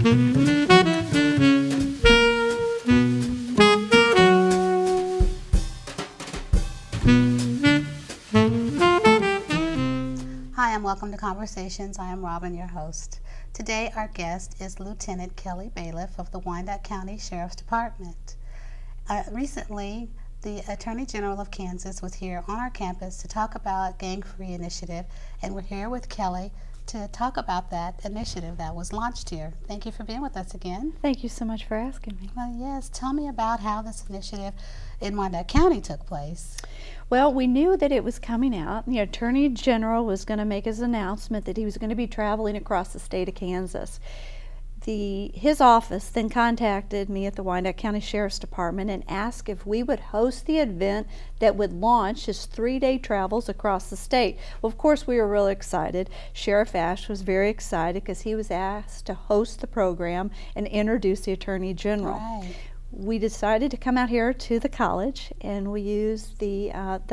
Hi, and welcome to Conversations. I am Robin, your host. Today our guest is Lieutenant Kelli Baliff of the Wyandotte County Sheriff's Department. Recently, the Attorney General of Kansas was here on our campus to talk about Gang-Free Initiative, and we're here with Kelli to talk about that initiative that was launched here. Thank you for being with us again. Thank you so much for asking me. Well, yes, tell me about how this initiative in Wyandotte County took place. Well, we knew that it was coming out. The Attorney General was going to make his announcement that he was going to be traveling across the state of Kansas. His office then contacted me at the Wyandotte County Sheriff's Department and asked if we would host the event that would launch his 3-day travels across the state. Well, of course, we were really excited. Sheriff Ash was very excited because he was asked to host the program and introduce the Attorney General. Right. We decided to come out here to the college, and we used the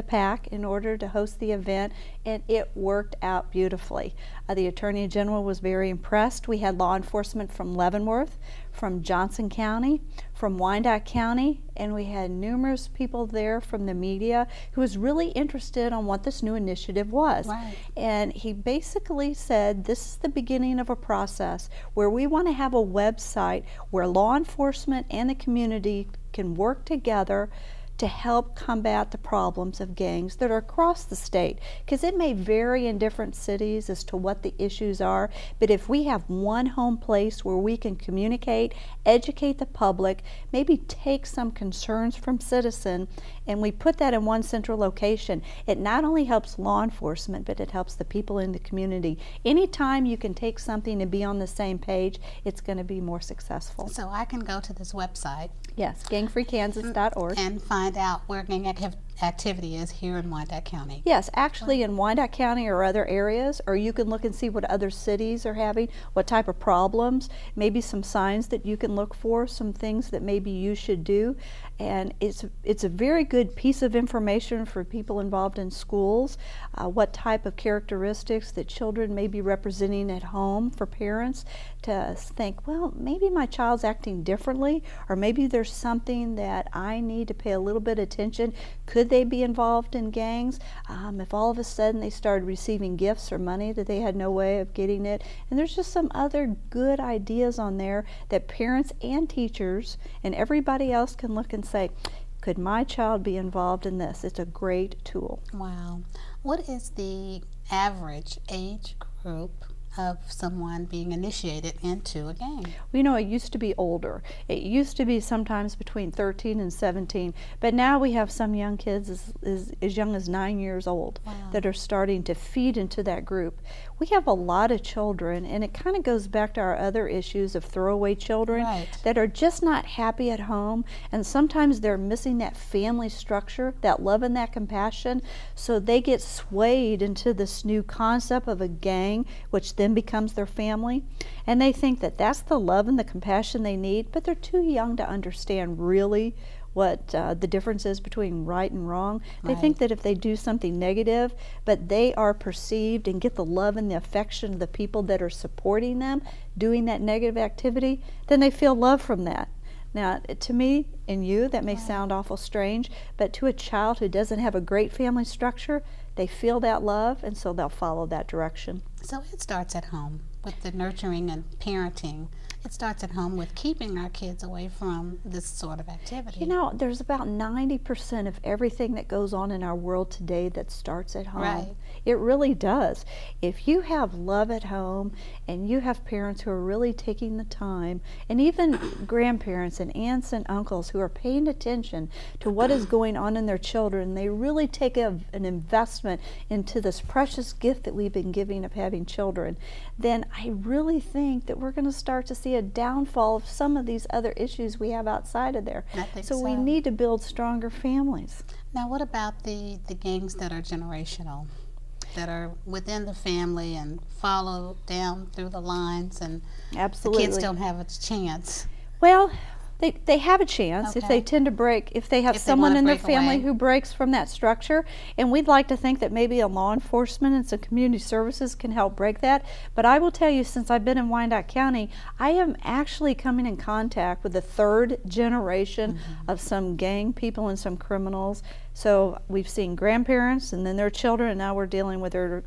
PAC in order to host the event, and it worked out beautifully. The Attorney General was very impressed. We had law enforcement from Leavenworth, from Johnson County, from Wyandotte County, and we had numerous people there from the media who was really interested on what this new initiative was. Right. And he basically said this is the beginning of a process where we want to have a website where law enforcement and the community can work together to help combat the problems of gangs that are across the state, because it may vary in different cities as to what the issues are, but if we have one home place where we can communicate, educate the public, maybe take some concerns from citizens, and we put that in one central location, it not only helps law enforcement, but it helps the people in the community. Anytime you can take something and be on the same page, it's going to be more successful. So I can go to this website. Yes, gangfreekansas.org. And find out where gang activity is here in Wyandotte County. Yes, actually in Wyandotte County or other areas, or you can look and see what other cities are having, what type of problems, maybe some signs that you can look for, some things that maybe you should do. And it's a very good piece of information for people involved in schools, what type of characteristics that children may be representing at home for parents to think, well, maybe my child's acting differently, or maybe there's something that I need to pay a little bit of attention. Could they be involved in gangs? If all of a sudden they started receiving gifts or money that they had no way of getting it. And there's just some other good ideas on there that parents and teachers and everybody else can look and say, could my child be involved in this? It's a great tool. Wow. What is the average age group of someone being initiated into a gang? You know, it used to be older. It used to be sometimes between 13 and 17, but now we have some young kids as young as 9 years old. Wow. That are starting to feed into that group. We have a lot of children, and it kind of goes back to our other issues of throwaway children. Right. That are just not happy at home, and sometimes they're missing that family structure, that love and that compassion, so they get swayed into this new concept of a gang, which then becomes their family, and they think that that's the love and the compassion they need, but they're too young to understand really what the difference is between right and wrong. They think that if they do something negative, but they are perceived and get the love and the affection of the people that are supporting them doing that negative activity, then they feel love from that. Now, to me and you, that may sound awful strange, but to a child who doesn't have a great family structure, they feel that love, and so they'll follow that direction. So it starts at home with the nurturing and parenting. It starts at home with keeping our kids away from this sort of activity. You know, there's about 90% of everything that goes on in our world today that starts at home. Right. It really does. If you have love at home and you have parents who are really taking the time, and even grandparents and aunts and uncles who are paying attention to what is going on in their children, they really take an investment into this precious gift that we've been giving of having children, then I really think that we're going to start to see a downfall of some of these other issues we have outside of there. I think so we need to build stronger families. Now, what about the gangs that are generational, that are within the family and follow down through the lines, and Absolutely. the kids don't have a chance? Well, They have a chance if they tend to break, if they have someone in their family who breaks from that structure, and we'd like to think that maybe a law enforcement and some community services can help break that. But I will tell you, since I've been in Wyandotte County, I am actually coming in contact with the third generation of some gang people and some criminals. So we've seen grandparents and then their children, and now we're dealing with their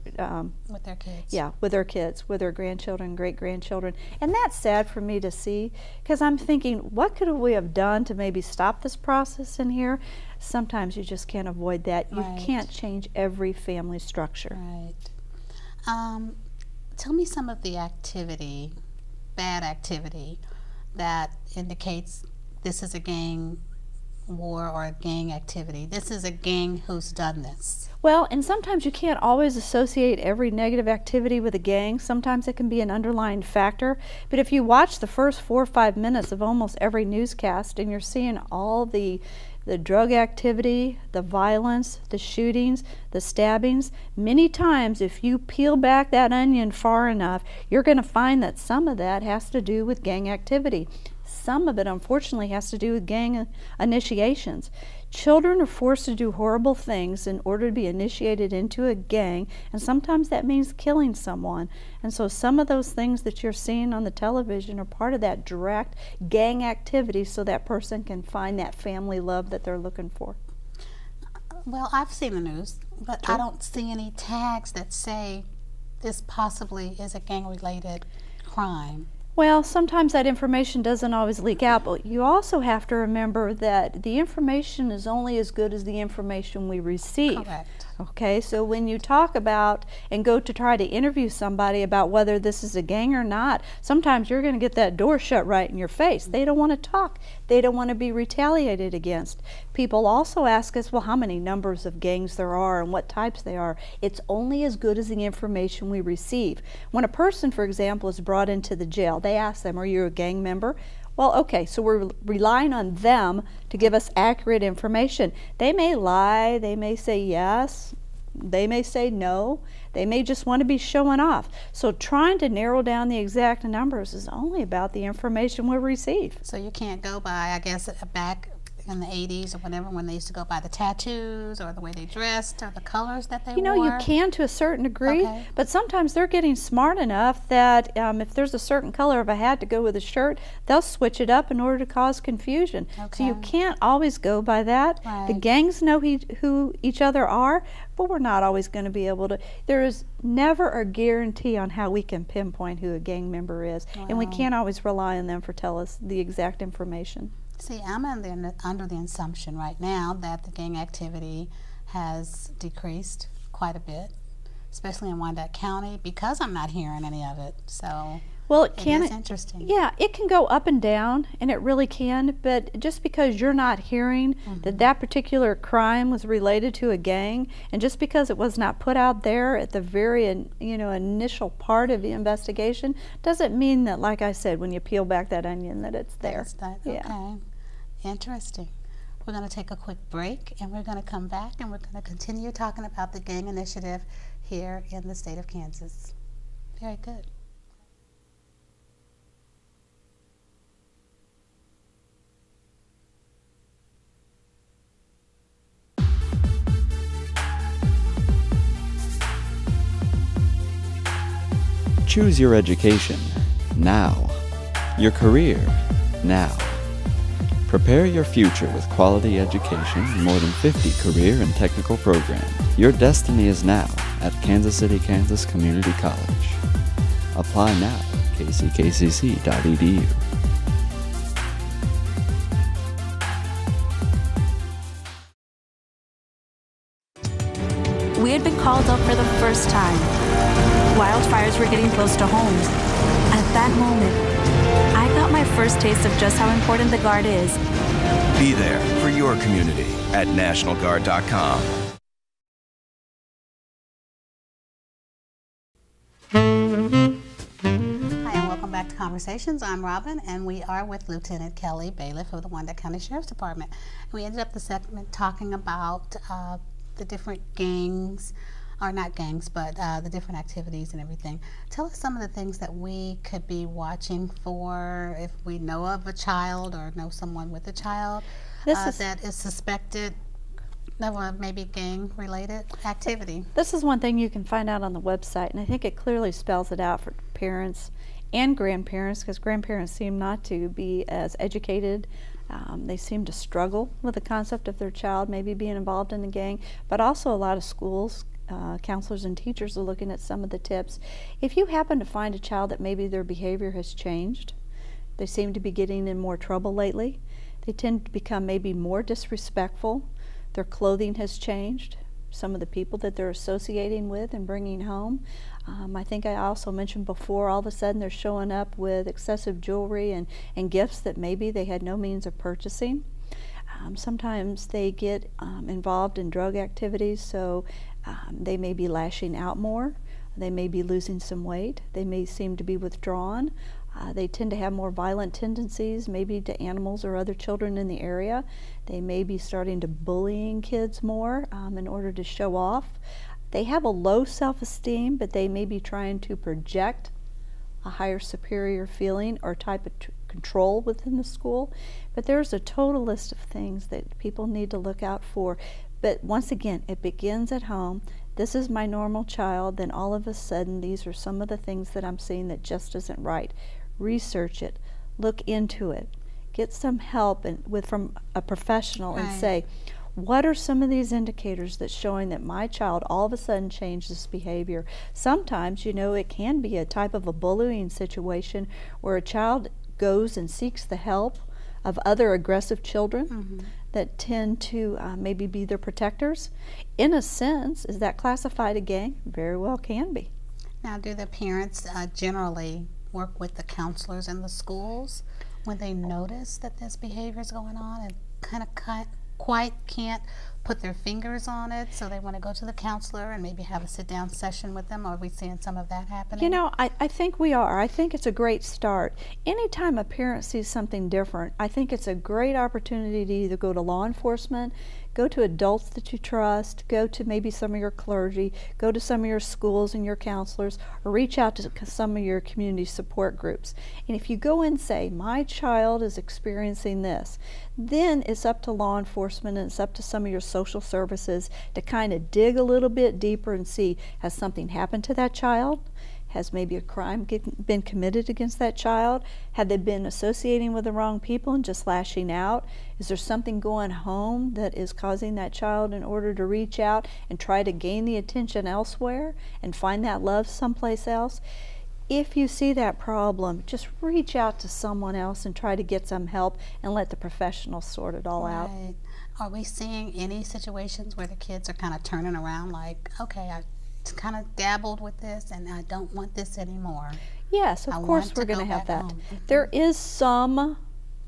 kids. Yeah, with their kids, with their grandchildren, great-grandchildren. And that's sad for me to see, because I'm thinking, what could we have done to maybe stop this process in here? Sometimes you just can't avoid that. You can't change every family structure. Right. Tell me some of the activity, bad activity, that indicates this is a gang war or a gang activity. This is a gang who's done this. Well, and sometimes you can't always associate every negative activity with a gang. Sometimes it can be an underlying factor. But if you watch the first 4 or 5 minutes of almost every newscast and you're seeing all the drug activity, the violence, the shootings, the stabbings, many times if you peel back that onion far enough, you're going to find that some of that has to do with gang activity. Some of it, unfortunately, has to do with gang initiations. Children are forced to do horrible things in order to be initiated into a gang, and sometimes that means killing someone. And so some of those things that you're seeing on the television are part of that direct gang activity, so that person can find that family love that they're looking for. Well, I've seen the news, but I don't see any tags that say this possibly is a gang-related crime. Well, sometimes that information doesn't always leak out, but you also have to remember that the information is only as good as the information we receive. Correct. Okay, so when you talk about and go to try to interview somebody about whether this is a gang or not, sometimes you're going to get that door shut right in your face. They don't want to talk. They don't want to be retaliated against. People also ask us, well, how many numbers of gangs there are and what types they are. It's only as good as the information we receive. When a person, for example, is brought into the jail, they ask them, are you a gang member? Well, okay, so we're relying on them to give us accurate information. They may lie, they may say yes, they may say no, they may just want to be showing off. So trying to narrow down the exact numbers is only about the information we receive. So you can't go by, I guess, back in the 80s or whatever, when they used to go by the tattoos or the way they dressed or the colors that they wore? You know, you can to a certain degree, but sometimes they're getting smart enough that if there's a certain color of a hat to go with a shirt, they'll switch it up in order to cause confusion. So you can't always go by that. The gangs know who each other are, but we're not always going to be able to. There is never a guarantee on how we can pinpoint who a gang member is, and we can't always rely on them for tell us the exact information. See, I'm under the assumption right now that the gang activity has decreased quite a bit, especially in Wyandotte County, because I'm not hearing any of it. So, well, it is interesting. Yeah, it can go up and down, and it really can. But just because you're not hearing that particular crime was related to a gang, and just because it was not put out there at the very initial part of the investigation, doesn't mean that, like I said, when you peel back that onion, that it's there. Okay. Interesting. We're going to take a quick break, and we're going to come back, and we're going to continue talking about the gang initiative here in the state of Kansas. Very good. Choose your education now. Your career now. Prepare your future with quality education in more than 50 career and technical programs. Your destiny is now at Kansas City, Kansas Community College. Apply now at kckcc.edu. We had been called up for the first time. Wildfires were getting close to homes. At that moment, I got my first taste of just how important the Guard is. Be there for your community at NationalGuard.com. Hi, and welcome back to Conversations. I'm Robin, and we are with Lieutenant Kelli Baliff of the Wyandotte County Sheriff's Department. And we ended up the segment talking about the different gangs or not gangs, but the different activities and everything. Tell us some of the things that we could be watching for if we know of a child or know someone with a child that is suspected of maybe gang-related activity. This is one thing you can find out on the website, and I think it clearly spells it out for parents and grandparents, because grandparents seem not to be as educated. They seem to struggle with the concept of their child maybe being involved in a gang, but also a lot of schools, counselors and teachers are looking at some of the tips. If you happen to find a child that maybe their behavior has changed, they seem to be getting in more trouble lately, they tend to become maybe more disrespectful, their clothing has changed, some of the people that they're associating with and bringing home. I think I also mentioned before, all of a sudden they're showing up with excessive jewelry and gifts that maybe they had no means of purchasing. Sometimes they get involved in drug activities, so they may be lashing out more. They may be losing some weight. They may seem to be withdrawn. They tend to have more violent tendencies, maybe to animals or other children in the area. They may be starting to bullying kids more in order to show off. They have a low self-esteem, but they may be trying to project a higher superior feeling or type of control within the school. But there's a total list of things that people need to look out for. But once again, it begins at home. This is my normal child, then all of a sudden these are some of the things that I'm seeing that just isn't right. Research it, look into it, get some help from a professional and say, what are some of these indicators that's showing that my child all of a sudden changed this behavior? Sometimes, it can be a type of a bullying situation where a child goes and seeks the help of other aggressive children that tend to maybe be their protectors. In a sense, is that classified a gang? Very well can be. Now, do the parents generally work with the counselors in the schools when they notice that this behavior is going on and kind of quite can't put their fingers on it, so they want to go to the counselor and maybe have a sit-down session with them? Or are we seeing some of that happening? I think we are. I think it's a great start. Anytime a parent sees something different, I think it's a great opportunity to either go to law enforcement, go to adults that you trust, go to maybe some of your clergy, go to some of your schools and your counselors, or reach out to some of your community support groups. And if you go and say, my child is experiencing this, then it's up to law enforcement and it's up to some of your social services to kind of dig a little bit deeper and see, has something happened to that child? Has maybe a crime been committed against that child? Have they been associating with the wrong people and just lashing out? Is there something going home that is causing that child in order to reach out and try to gain the attention elsewhere and find that love someplace else? If you see that problem, just reach out to someone else and try to get some help and let the professionals sort it all out. Are we seeing any situations where the kids are kind of turning around like, okay, I kind of dabbled with this and I don't want this anymore? Yes, of course we're going to have that. There is some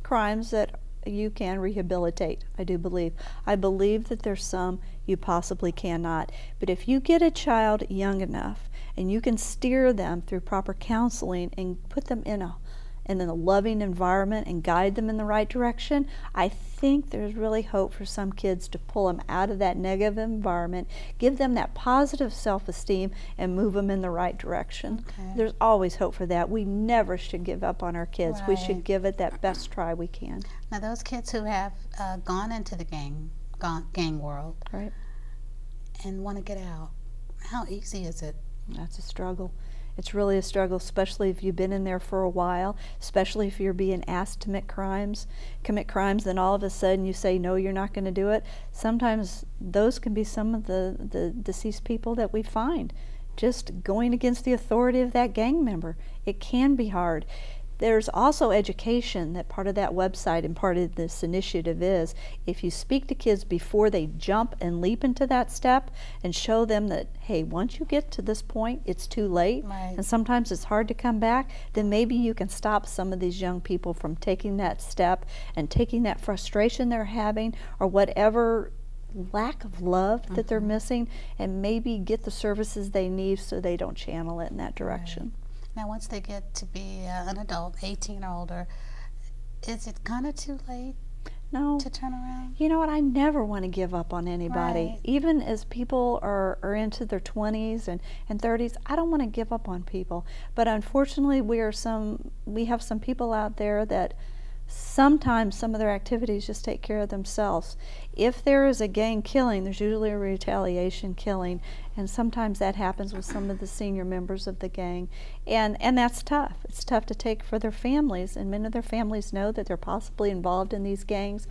crimes that you can rehabilitate, I do believe. I believe that there's some you possibly cannot. But if you get a child young enough and you can steer them through proper counseling and put them in a loving environment and guide them in the right direction, I think there's really hope for some kids to pull them out of that negative environment, give them that positive self-esteem, and move them in the right direction. There's always hope for that. We never should give up on our kids. We should give it that best try we can. Now, those kids who have gone into the gang world and want to get out, how easy is it? That's a struggle. It's really a struggle, especially if you've been in there for a while, especially if you're being asked to commit crimes, then all of a sudden you say, no, you're not going to do it. Sometimes those can be some of the deceased people that we find, just going against the authority of that gang member. It can be hard. There's also education that part of that website and part of this initiative is, if you speak to kids before they jump and leap into that step and show them that, hey, once you get to this point, it's too late, and sometimes it's hard to come back, then maybe you can stop some of these young people from taking that step and taking that frustration they're having or whatever lack of love that they're missing, and maybe get the services they need so they don't channel it in that direction. Now, once they get to be an adult, 18 or older, is it kind of too late? No. to turn around? You know what? I never want to give up on anybody. Right. Even as people are into their 20s and 30s, I don't want to give up on people. But unfortunately, we have some people out there that sometimes some of their activities just take care of themselves. If there is a gang killing, there's usually a retaliation killing, and sometimes that happens with some of the senior members of the gang, and that's tough. It's tough to take for their families, and many of their families know that they're possibly involved in these gangs.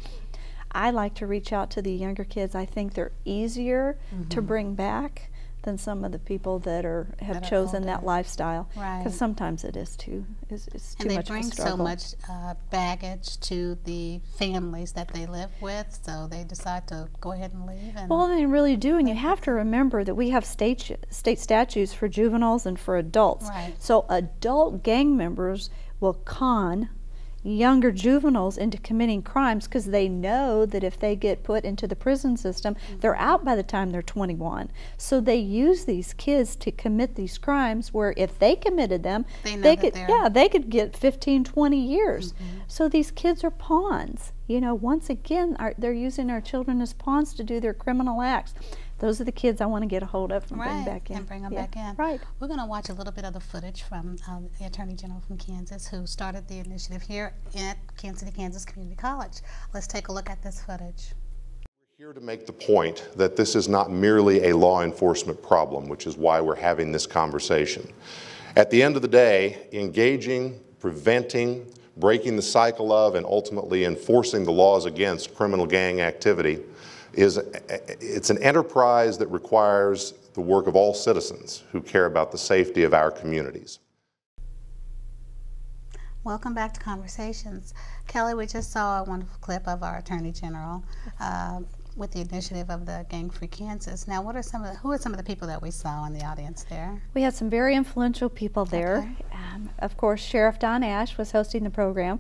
I like to reach out to the younger kids. I think they're easier to bring back than some of the people that have chosen that lifestyle. Right. Because sometimes it is too, it's too And they much of a bring so struggle. much baggage to the families that they live with, so they decide to go ahead and leave. And Well, they really do, and you have to remember that we have state statutes for juveniles and for adults. Right. So adult gang members will con younger juveniles into committing crimes because they know that if they get put into the prison system, they're out by the time they're 21. So they use these kids to commit these crimes where if they committed them, They know they that could, they're- yeah, they could get 15, 20 years. So these kids are pawns. You know, once again, they're using our children as pawns to do their criminal acts. Those are the kids I want to get a hold of and bring back in. and bring them Yeah, back in. Right. We're going to watch a little bit of the footage from the Attorney General from Kansas, who started the initiative here at Kansas City, Kansas Community College. Let's take a look at this footage. We're here to make the point that this is not merely a law enforcement problem, which is why we're having this conversation. At the end of the day, engaging, preventing, breaking the cycle of, and ultimately enforcing the laws against criminal gang activity it's an enterprise that requires the work of all citizens who care about the safety of our communities. Welcome back to Conversations. Kelly, we just saw a wonderful clip of our Attorney General with the initiative of the Gang Free Kansas. Now, who are some of the people that we saw in the audience there? We had some very influential people there. Okay. Of course, Sheriff Don Ash was hosting the program.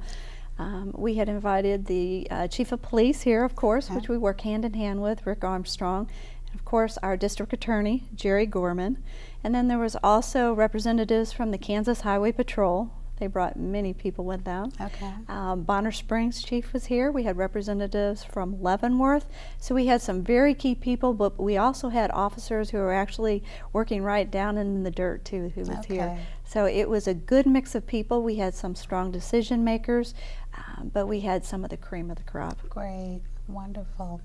We had invited the Chief of Police here, of course, which we work hand in hand with, Rick Armstrong. And of course, our District Attorney, Jerry Gorman. And then there was also representatives from the Kansas Highway Patrol. They brought many people with them. Okay. Bonner Springs Chief was here. We had representatives from Leavenworth. So we had some very key people, but we also had officers who were actually working right down in the dirt too, who was here. So it was a good mix of people. We had some strong decision makers, but we had some of the cream of the crop. Great. Wonderful.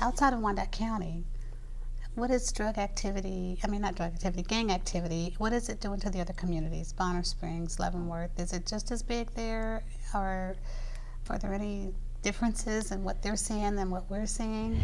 Outside of Wyandotte County, what is gang activity, what is it doing to the other communities? Bonner Springs, Leavenworth, is it just as big there, or are there any differences in what they're seeing than what we're seeing?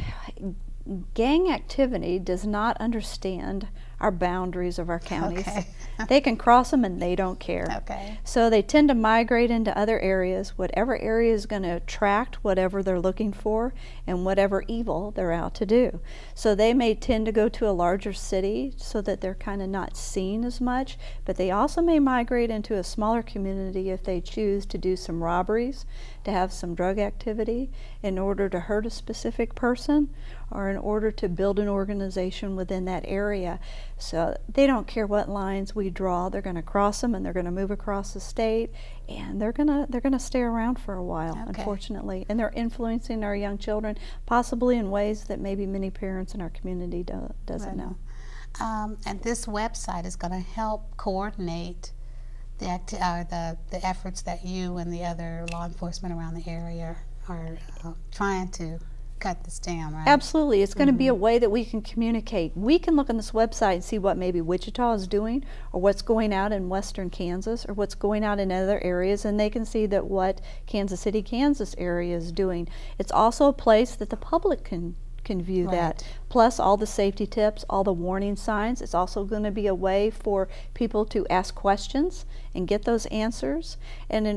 Gang activity does not understand our boundaries of our counties. Okay. They can cross them and they don't care. Okay. So they tend to migrate into other areas, whatever area is going to attract whatever they're looking for and whatever evil they're out to do. So they may tend to go to a larger city so that they're kind of not seen as much, but they also may migrate into a smaller community if they choose to do some robberies, to have some drug activity in order to hurt a specific person or in order to build an organization within that area. So they don't care what lines we draw. They're going to cross them and they're going to move across the state, and they're going to stay around for a while, unfortunately. And they're influencing our young children, possibly in ways that maybe many parents in our community doesn't know. And this website is going to help coordinate the efforts that you and the other law enforcement around the area are trying to cut this down, right? Absolutely. It's going to be a way that we can communicate. We can look on this website and see what maybe Wichita is doing, or what's going out in western Kansas, or what's going out in other areas, and they can see that what Kansas City, Kansas area is doing. It's also a place that the public can view that, plus all the safety tips, all the warning signs. It's also going to be a way for people to ask questions and get those answers. And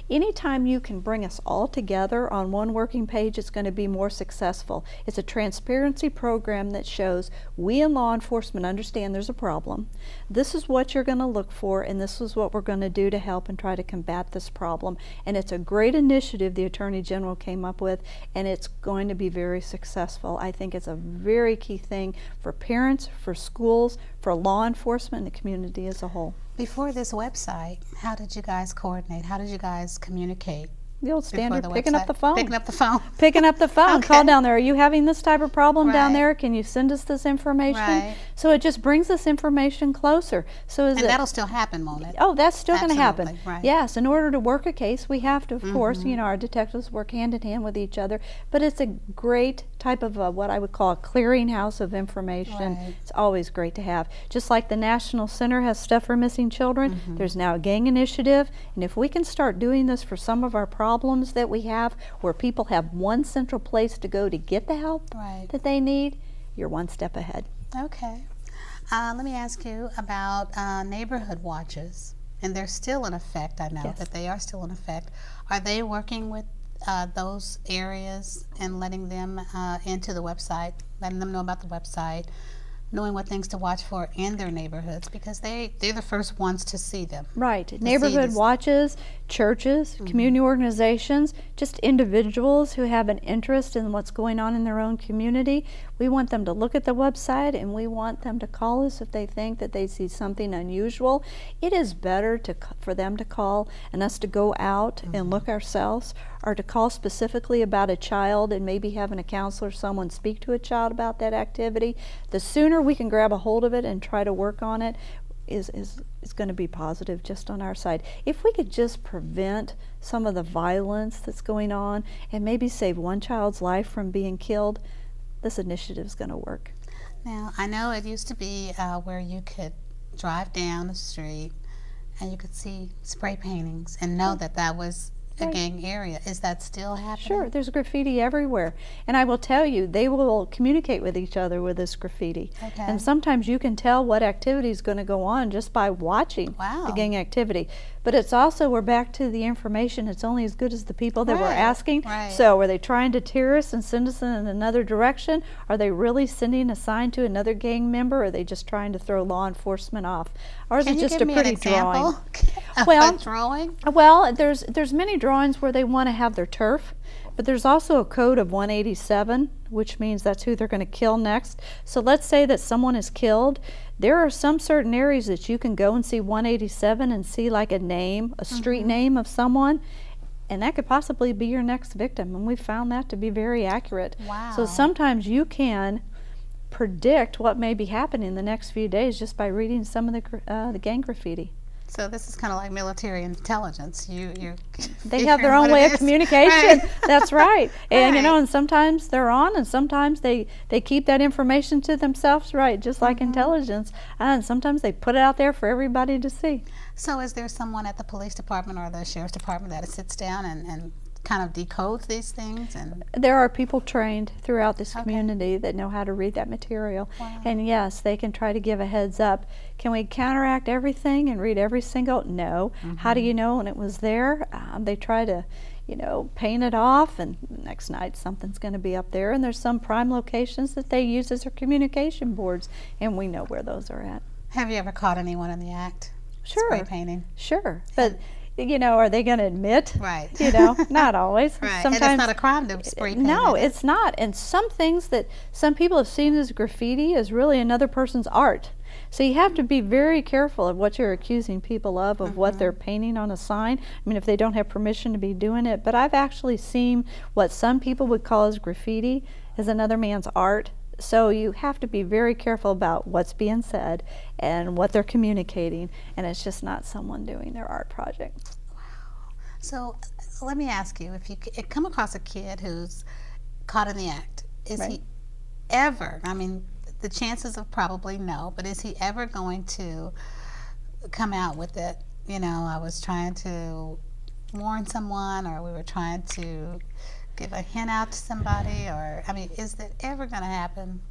anytime you can bring us all together on one working page, it's going to be more successful. It's a transparency program that shows we in law enforcement understand there's a problem. This is what you're going to look for, and this is what we're going to do to help and try to combat this problem. And it's a great initiative the Attorney General came up with, and it's going to be very successful. I think it's a very key thing for parents, for schools, for law enforcement, and the community as a whole. Before this website, how did you guys coordinate? How did you guys communicate The old standard, Before the picking up website. the phone. Picking up the phone. Picking up the phone. Okay. Call down there. Are you having this type of problem down Right. there? Can you send us this information? Right. So it just brings this information closer. So is And it, that'll still happen, won't it? oh, that's still going to happen. Absolutely, right. Yes, in order to work a case, we have to, of course, you know, our detectives work hand in hand with each other. But it's a great type of what I would call a clearinghouse of information. Right. It's always great to have. Just like the National Center has stuff for missing children, there's now a gang initiative. And if we can start doing this for some of our problems that we have, where people have one central place to go to get the help Right. that they need, you're one step ahead. Okay. Let me ask you about neighborhood watches. And they're still in effect. I know Yes. that they are still in effect. Are they working with those areas and letting them into the website, letting them know about the website, knowing what things to watch for in their neighborhoods? Because they're the first ones to see them. Right. see Neighborhood this. watches, churches, community organizations, just individuals who have an interest in what's going on in their own community. We want them to look at the website, and we want them to call us if they think that they see something unusual. It is better for them to call and us to go out and look ourselves, or to call specifically about a child and maybe having a counselor or someone speak to a child about that activity. The sooner we can grab a hold of it and try to work on it is going to be positive just on our side. If we could just prevent some of the violence that's going on and maybe save one child's life from being killed, this initiative is going to work. Now, I know it used to be where you could drive down the street and you could see spray paintings and know that that was a Right. gang area. Is that still happening? Sure, there's graffiti everywhere. And I will tell you, they will communicate with each other with this graffiti. Okay. And sometimes you can tell what activity is going to go on just by watching Wow. the gang activity. But it's also, we're back to the information, it's only as good as the people that we're Right, asking. right. So are they trying to tear us and send us in another direction? Are they really sending a sign to another gang member? Or are they just trying to throw law enforcement off? Ours Can is you just give a me an pretty example drawing. of Well, a drawing? Well, there's many drawings where they want to have their turf, but there's also a code of 187, which means that's who they're going to kill next. So let's say that someone is killed. There are some certain areas that you can go and see 187 and see like a name, a street name of someone, and that could possibly be your next victim. And we found that to be very accurate. Wow. So sometimes you can predict what may be happening the next few days just by reading some of the gang graffiti. So this is kind of like military intelligence. You're They have their figuring own what way it of is. communication. Right. That's right. And you know, Right. and sometimes they're on, and sometimes they keep that information to themselves, right? Just like intelligence. And sometimes they put it out there for everybody to see. So is there someone at the police department or the sheriff's department that sits down and kind of decodes these things? And There are people trained throughout this Okay. community that know how to read that material. Wow. And yes, they can try to give a heads up. Can we counteract everything and read every single? No. How do you know when it was there? They try to, you know, paint it off, and next night something's going to be up there. And there's some prime locations that they use as their communication boards, and we know where those are at. have you ever caught anyone in the act? Sure. Spray painting. Sure. But, you know, are they going to admit? Right. You know, not always. Right. Sometimes, and it's not a crime to spray paint. no, is it? it's not. And some things that some people have seen as graffiti is really another person's art. So you have to be very careful of what you're accusing people of what they're painting on a sign. I mean, if they don't have permission to be doing it. But I've actually seen what some people would call as graffiti as another man's art. So you have to be very careful about what's being said and what they're communicating. And it's just not someone doing their art project. So let me ask you, if you come across a kid who's caught in the act, is Right. he ever, I mean, the chances of probably no, but is he ever going to come out with it? You know, I was trying to warn someone, or we were trying to give a hint out to somebody, or, I mean, is that ever going to happen?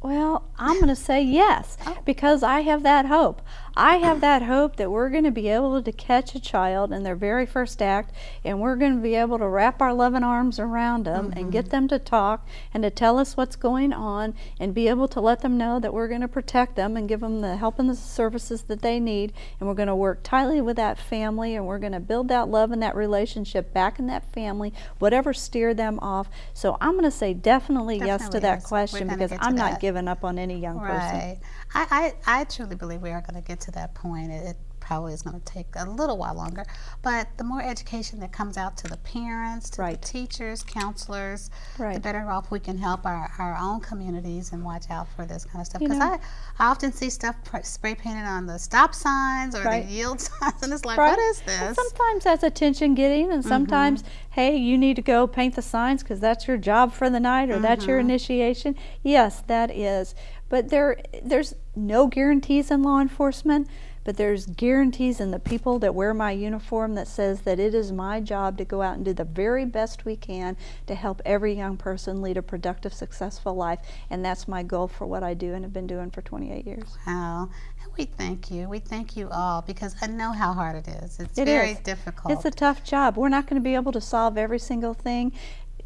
Well, I'm going to say yes, Oh. because I have that hope. I have that hope that we're going to be able to catch a child in their very first act, and we're going to be able to wrap our loving arms around them and get them to talk and to tell us what's going on, and be able to let them know that we're going to protect them and give them the help and the services that they need, and we're going to work tightly with that family, and we're going to build that love and that relationship back in that family, whatever steered them off. So I'm going to say definitely yes to Definitely that yes. We're question, gonna because get to I'm not that. giving up on any young person. Right. I truly believe we are going to get to that point. It probably is going to take a little while longer. But the more education that comes out to the parents, to the teachers, counselors, the better off we can help our own communities and watch out for this kind of stuff. Because I often see stuff spray painted on the stop signs or the yield signs, and it's like, what is this? And sometimes that's attention getting, and sometimes, hey, you need to go paint the signs because that's your job for the night, or that's your initiation. Yes, that is. But there's no guarantees in law enforcement, but there's guarantees in the people that wear my uniform that says that it is my job to go out and do the very best we can to help every young person lead a productive, successful life. And that's my goal for what I do and have been doing for 28 years. Wow. And we thank you. We thank you all, because I know how hard it is. It's very difficult. It's a tough job. We're not going to be able to solve every single thing.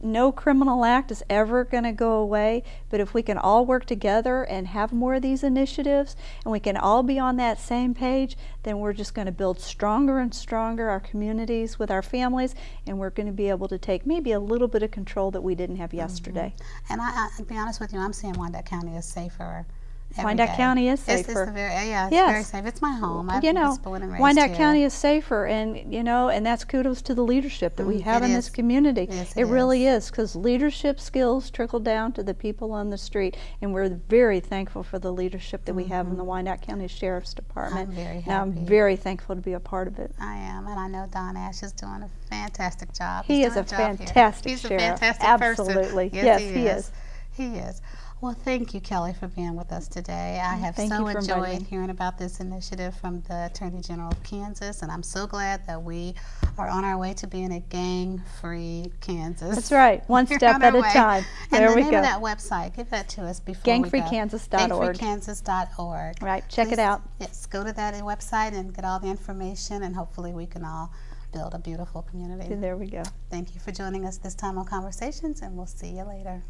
No criminal act is ever going to go away, but if we can all work together and have more of these initiatives, and we can all be on that same page, then we're just going to build stronger and stronger our communities with our families, and we're going to be able to take maybe a little bit of control that we didn't have yesterday. And to be honest with you, I'm seeing Wyandotte County is safer. Wyandotte County is safer. It's very safe. It's my home. You know, Wyandotte County is safer, and and that's kudos to the leadership that we have in this community. It really is, because leadership skills trickle down to the people on the street, and we're very thankful for the leadership that we have in the Wyandotte County Sheriff's Department. I'm very happy. And I'm very thankful to be a part of it. I am, and I know Don Ash is doing a fantastic job. He is a fantastic sheriff. He's a fantastic Absolutely. person. Yes, he is. He is. Well, thank you, Kelli, for being with us today. I have so enjoyed hearing about this initiative from the Attorney General of Kansas, and I'm so glad that we are on our way to being a gang-free Kansas. That's right, one step at a time. There we go. And the name of that website, give that to us before we go. Gangfreekansas.org. Gangfreekansas.org. Right, check it out. Yes, go to that website and get all the information, and hopefully we can all build a beautiful community. There we go. Thank you for joining us this time on Conversations, and we'll see you later.